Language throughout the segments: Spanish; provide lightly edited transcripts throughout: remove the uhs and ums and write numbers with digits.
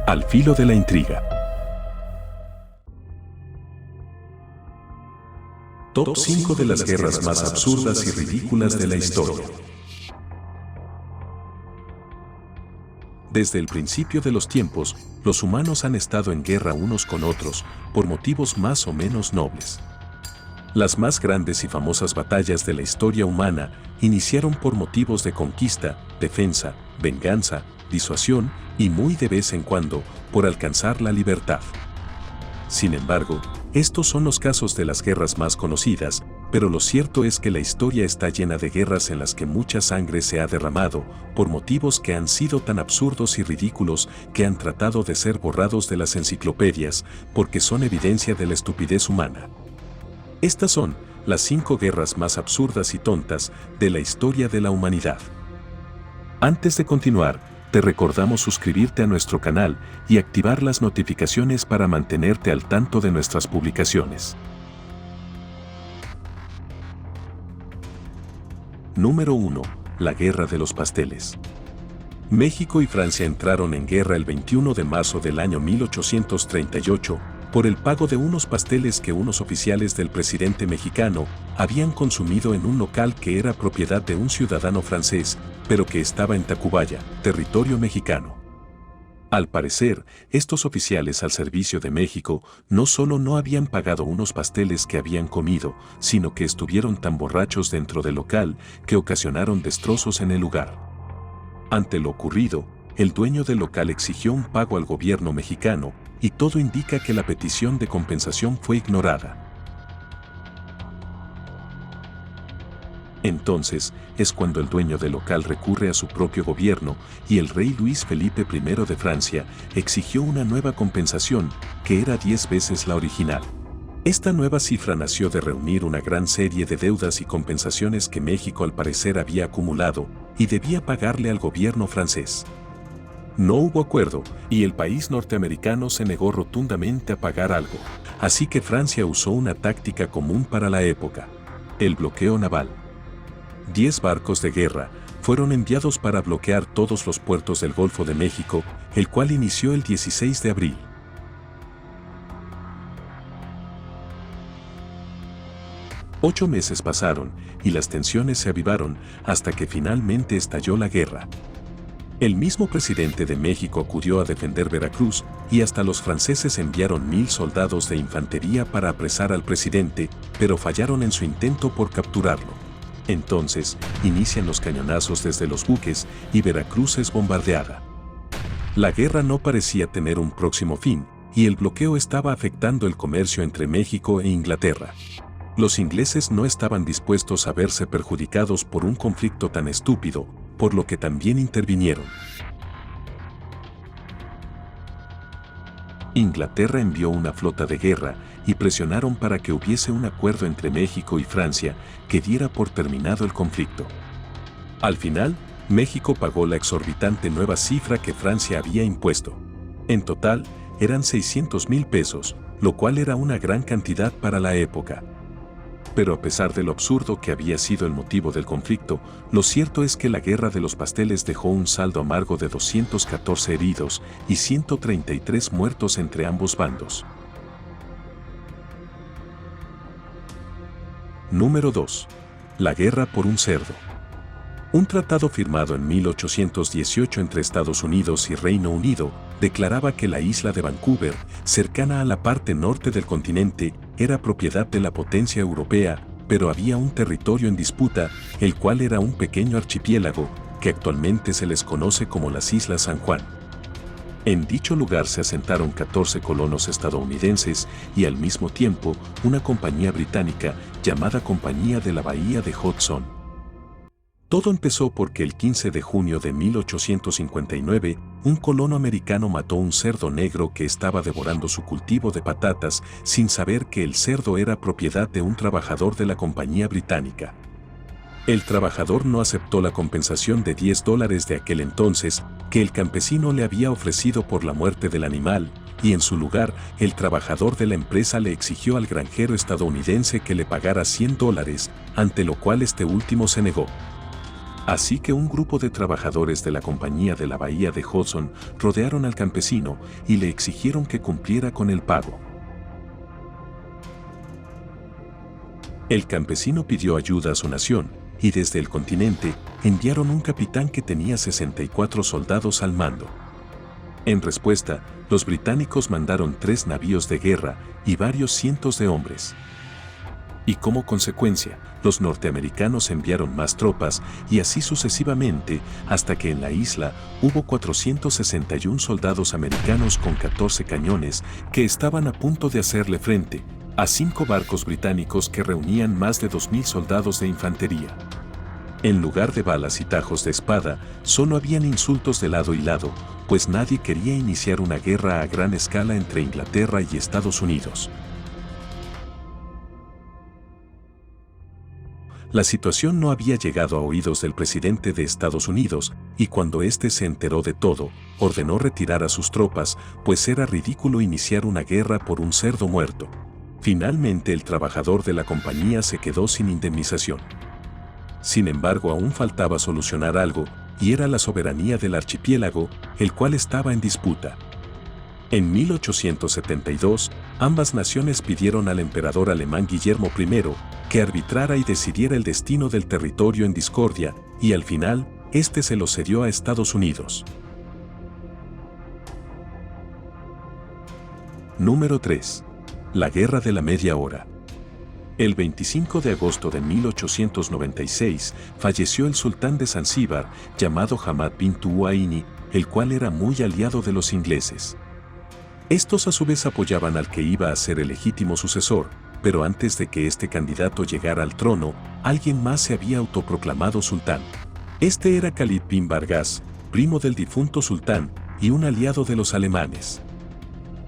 Al filo de la intriga. Top 5 de las guerras más absurdas y ridículas de la historia. Desde el principio de los tiempos, los humanos han estado en guerra unos con otros, por motivos más o menos nobles. Las más grandes y famosas batallas de la historia humana iniciaron por motivos de conquista, defensa, venganza, disuasión y muy de vez en cuando, por alcanzar la libertad. Sin embargo, estos son los casos de las guerras más conocidas, pero lo cierto es que la historia está llena de guerras en las que mucha sangre se ha derramado, por motivos que han sido tan absurdos y ridículos que han tratado de ser borrados de las enciclopedias, porque son evidencia de la estupidez humana. Estas son las 5 guerras más absurdas y tontas de la historia de la humanidad. Antes de continuar, te recordamos suscribirte a nuestro canal y activar las notificaciones para mantenerte al tanto de nuestras publicaciones. Número 1. La Guerra de los Pasteles. México y Francia entraron en guerra el 21 de marzo del año 1838 por el pago de unos pasteles que unos oficiales del presidente mexicano habían consumido en un local que era propiedad de un ciudadano francés, pero que estaba en Tacubaya, territorio mexicano. Al parecer, estos oficiales al servicio de México no solo no habían pagado unos pasteles que habían comido, sino que estuvieron tan borrachos dentro del local que ocasionaron destrozos en el lugar. Ante lo ocurrido, el dueño del local exigió un pago al gobierno mexicano, y todo indica que la petición de compensación fue ignorada. Entonces, es cuando el dueño del local recurre a su propio gobierno y el rey Luis Felipe I de Francia exigió una nueva compensación, que era 10 veces la original. Esta nueva cifra nació de reunir una gran serie de deudas y compensaciones que México al parecer había acumulado y debía pagarle al gobierno francés. No hubo acuerdo, y el país norteamericano se negó rotundamente a pagar algo. Así que Francia usó una táctica común para la época: el bloqueo naval. 10 barcos de guerra fueron enviados para bloquear todos los puertos del Golfo de México, el cual inició el 16 de abril. Ocho meses pasaron, y las tensiones se avivaron hasta que finalmente estalló la guerra. El mismo presidente de México acudió a defender Veracruz, y hasta los franceses enviaron 1000 soldados de infantería para apresar al presidente, pero fallaron en su intento por capturarlo. Entonces, inician los cañonazos desde los buques y Veracruz es bombardeada. La guerra no parecía tener un próximo fin, y el bloqueo estaba afectando el comercio entre México e Inglaterra. Los ingleses no estaban dispuestos a verse perjudicados por un conflicto tan estúpido, por lo que también intervinieron. Inglaterra envió una flota de guerra y presionaron para que hubiese un acuerdo entre México y Francia que diera por terminado el conflicto. Al final, México pagó la exorbitante nueva cifra que Francia había impuesto. En total, eran 600,000 pesos, lo cual era una gran cantidad para la época. Pero a pesar de lo absurdo que había sido el motivo del conflicto, lo cierto es que la Guerra de los Pasteles dejó un saldo amargo de 214 heridos y 133 muertos entre ambos bandos. Número 2. La guerra por un cerdo. Un tratado firmado en 1818 entre Estados Unidos y Reino Unido declaraba que la isla de Vancouver, cercana a la parte norte del continente, era propiedad de la potencia europea, pero había un territorio en disputa, el cual era un pequeño archipiélago, que actualmente se les conoce como las Islas San Juan. En dicho lugar se asentaron 14 colonos estadounidenses y al mismo tiempo una compañía británica llamada Compañía de la Bahía de Hudson. Todo empezó porque el 15 de junio de 1859, un colono americano mató un cerdo negro que estaba devorando su cultivo de patatas sin saber que el cerdo era propiedad de un trabajador de la compañía británica. El trabajador no aceptó la compensación de $10 de aquel entonces que el campesino le había ofrecido por la muerte del animal, y en su lugar, el trabajador de la empresa le exigió al granjero estadounidense que le pagara $100, ante lo cual este último se negó. Así que un grupo de trabajadores de la compañía de la bahía de Hudson rodearon al campesino y le exigieron que cumpliera con el pago. El campesino pidió ayuda a su nación, y desde el continente enviaron un capitán que tenía 64 soldados al mando. En respuesta, los británicos mandaron 3 navíos de guerra y varios cientos de hombres. Y como consecuencia, los norteamericanos enviaron más tropas y así sucesivamente hasta que en la isla hubo 461 soldados americanos con 14 cañones que estaban a punto de hacerle frente a 5 barcos británicos que reunían más de 2.000 soldados de infantería. En lugar de balas y tajos de espada, solo habían insultos de lado y lado, pues nadie quería iniciar una guerra a gran escala entre Inglaterra y Estados Unidos. La situación no había llegado a oídos del presidente de Estados Unidos, y cuando éste se enteró de todo, ordenó retirar a sus tropas, pues era ridículo iniciar una guerra por un cerdo muerto. Finalmente el trabajador de la compañía se quedó sin indemnización. Sin embargo, aún faltaba solucionar algo, y era la soberanía del archipiélago, el cual estaba en disputa. En 1872, ambas naciones pidieron al emperador alemán Guillermo I que arbitrara y decidiera el destino del territorio en discordia, y al final, este se lo cedió a Estados Unidos. Número 3. La Guerra de la Media Hora. El 25 de agosto de 1896 falleció el sultán de Zanzíbar, llamado Hamad bin Tuwaini, el cual era muy aliado de los ingleses. Estos a su vez apoyaban al que iba a ser el legítimo sucesor, pero antes de que este candidato llegara al trono, alguien más se había autoproclamado sultán. Este era Khalid bin Bargas, primo del difunto sultán y un aliado de los alemanes.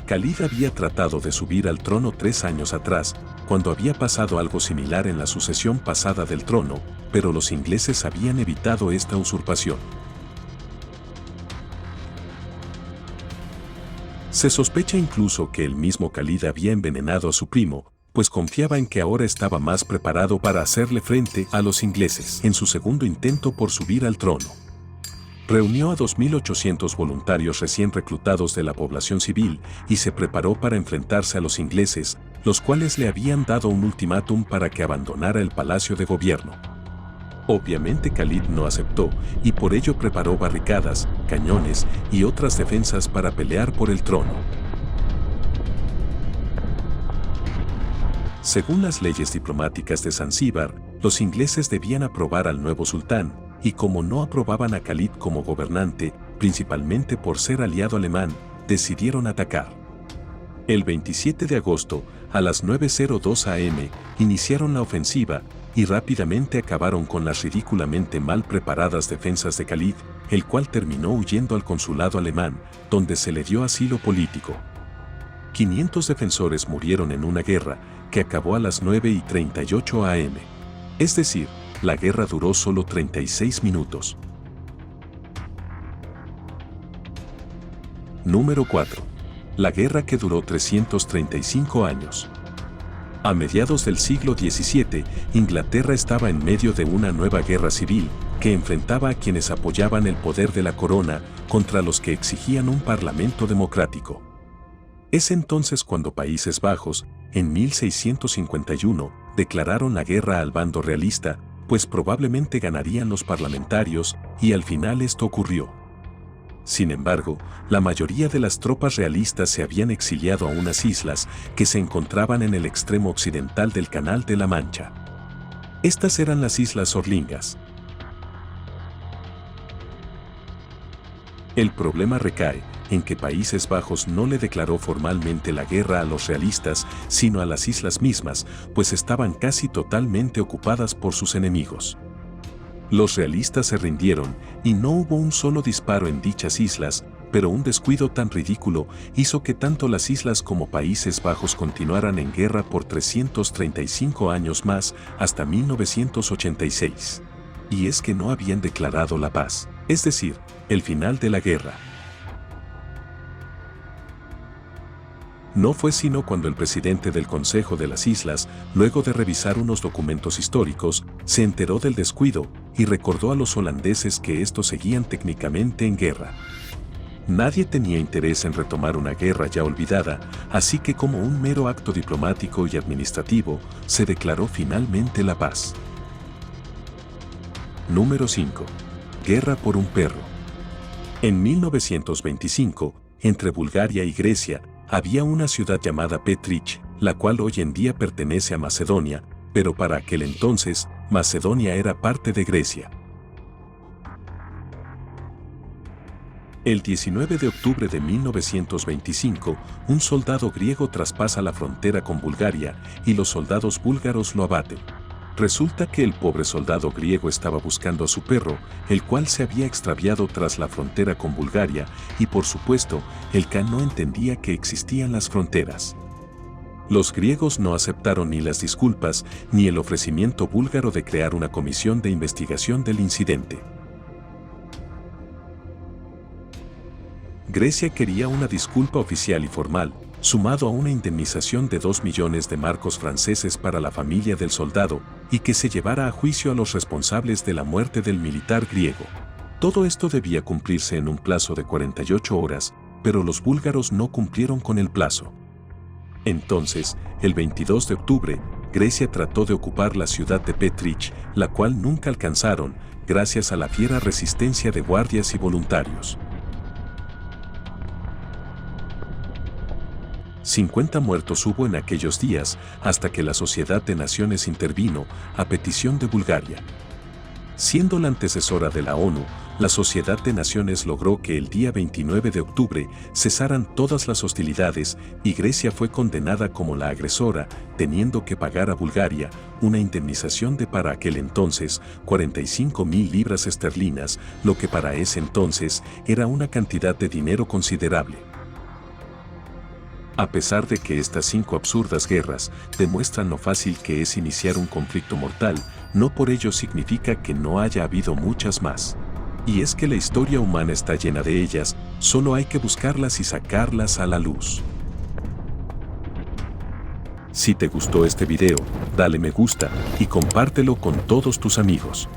Khalid había tratado de subir al trono 3 años atrás, cuando había pasado algo similar en la sucesión pasada del trono, pero los ingleses habían evitado esta usurpación. Se sospecha incluso que el mismo Khalid había envenenado a su primo, pues confiaba en que ahora estaba más preparado para hacerle frente a los ingleses en su segundo intento por subir al trono. Reunió a 2.800 voluntarios recién reclutados de la población civil y se preparó para enfrentarse a los ingleses, los cuales le habían dado un ultimátum para que abandonara el palacio de gobierno. Obviamente Khalid no aceptó y por ello preparó barricadas, cañones y otras defensas para pelear por el trono. Según las leyes diplomáticas de Zanzíbar, los ingleses debían aprobar al nuevo sultán, y como no aprobaban a Khalid como gobernante, principalmente por ser aliado alemán, decidieron atacar. El 27 de agosto, a las 9:02 am, iniciaron la ofensiva y rápidamente acabaron con las ridículamente mal preparadas defensas de Khalid, el cual terminó huyendo al consulado alemán, donde se le dio asilo político. 500 defensores murieron en una guerra que acabó a las 9:38 am. Es decir, la guerra duró solo 36 minutos. Número 4. La guerra que duró 335 años. A mediados del siglo XVII, Inglaterra estaba en medio de una nueva guerra civil que enfrentaba a quienes apoyaban el poder de la corona contra los que exigían un parlamento democrático. Es entonces cuando Países Bajos, en 1651, declararon la guerra al bando realista, pues probablemente ganarían los parlamentarios, y al final esto ocurrió. Sin embargo, la mayoría de las tropas realistas se habían exiliado a unas islas que se encontraban en el extremo occidental del Canal de la Mancha. Estas eran las Islas Orlingas. El problema recae en que Países Bajos no le declaró formalmente la guerra a los realistas, sino a las islas mismas, pues estaban casi totalmente ocupadas por sus enemigos. Los realistas se rindieron y no hubo un solo disparo en dichas islas, pero un descuido tan ridículo hizo que tanto las islas como Países Bajos continuaran en guerra por 335 años más, hasta 1986. Y es que no habían declarado la paz, es decir, el final de la guerra. No fue sino cuando el presidente del Consejo de las Islas, luego de revisar unos documentos históricos, se enteró del descuido y recordó a los holandeses que estos seguían técnicamente en guerra. Nadie tenía interés en retomar una guerra ya olvidada, así que como un mero acto diplomático y administrativo, se declaró finalmente la paz. Número 5. Guerra por un perro. En 1925, entre Bulgaria y Grecia, había una ciudad llamada Petrich, la cual hoy en día pertenece a Macedonia, pero para aquel entonces, Macedonia era parte de Grecia. El 19 de octubre de 1925, un soldado griego traspasa la frontera con Bulgaria y los soldados búlgaros lo abaten. Resulta que el pobre soldado griego estaba buscando a su perro, el cual se había extraviado tras la frontera con Bulgaria, y por supuesto, el Khan no entendía que existían las fronteras. Los griegos no aceptaron ni las disculpas ni el ofrecimiento búlgaro de crear una comisión de investigación del incidente. Grecia quería una disculpa oficial y formal, sumado a una indemnización de 2 millones de marcos franceses para la familia del soldado, y que se llevara a juicio a los responsables de la muerte del militar griego. Todo esto debía cumplirse en un plazo de 48 horas, pero los búlgaros no cumplieron con el plazo. Entonces, el 22 de octubre, Grecia trató de ocupar la ciudad de Petrich, la cual nunca alcanzaron, gracias a la fiera resistencia de guardias y voluntarios. 50 muertos hubo en aquellos días hasta que la Sociedad de Naciones intervino a petición de Bulgaria. Siendo la antecesora de la ONU, la Sociedad de Naciones logró que el día 29 de octubre cesaran todas las hostilidades y Grecia fue condenada como la agresora, teniendo que pagar a Bulgaria una indemnización de para aquel entonces 45.000 libras esterlinas, lo que para ese entonces era una cantidad de dinero considerable. A pesar de que estas 5 absurdas guerras demuestran lo fácil que es iniciar un conflicto mortal, no por ello significa que no haya habido muchas más. Y es que la historia humana está llena de ellas, solo hay que buscarlas y sacarlas a la luz. Si te gustó este video, dale me gusta y compártelo con todos tus amigos.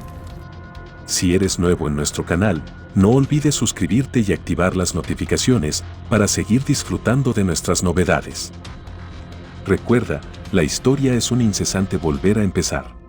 Si eres nuevo en nuestro canal, no olvides suscribirte y activar las notificaciones para seguir disfrutando de nuestras novedades. Recuerda, la historia es un incesante volver a empezar.